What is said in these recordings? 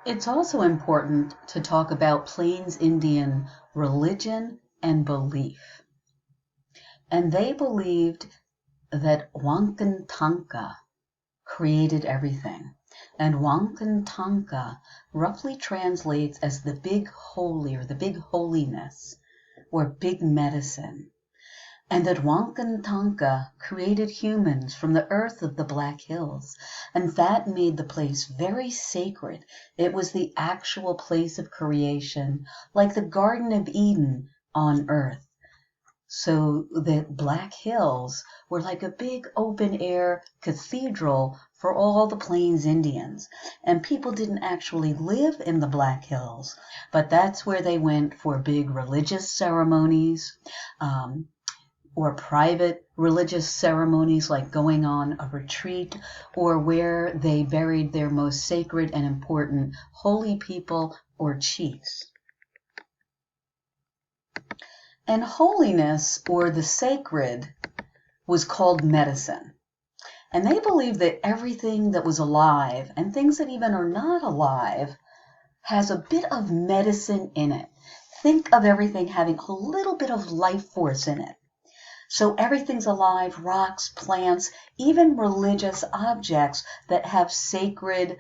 It's also important to talk about Plains Indian religion and belief. And they believed that Wankantanka created everything. And Wankantanka roughly translates as the big holy or the big holiness or big medicine. And that Wankantanka created humans from the earth of the Black Hills, and that made the place very sacred. It was the actual place of creation, like the Garden of Eden on earth. So the Black Hills were like a big open air cathedral for all the Plains Indians. And people didn't actually live in the Black Hills, but that's where they went for big religious ceremonies. Or private religious ceremonies like going on a retreat, or where they buried their most sacred and important holy people or chiefs. And holiness, or the sacred, was called medicine. And they believed that everything that was alive, and things that even are not alive, has a bit of medicine in it. Think of everything having a little bit of life force in it. So everything's alive, rocks, plants, even religious objects that have sacred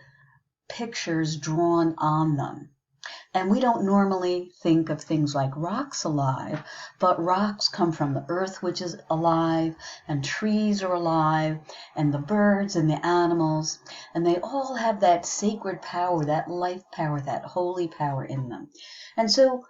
pictures drawn on them. And we don't normally think of things like rocks alive, but rocks come from the earth, which is alive, and trees are alive, and the birds and the animals, and they all have that sacred power, that life power, that holy power in them. And so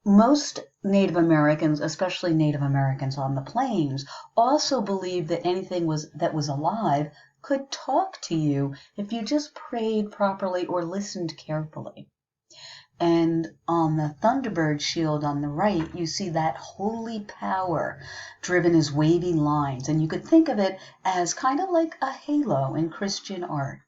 most Native Americans, especially Native Americans on the plains, also believed that anything that was alive could talk to you if you just prayed properly or listened carefully. And on the Thunderbird shield on the right, you see that holy power driven as wavy lines. And you could think of it as kind of like a halo in Christian art.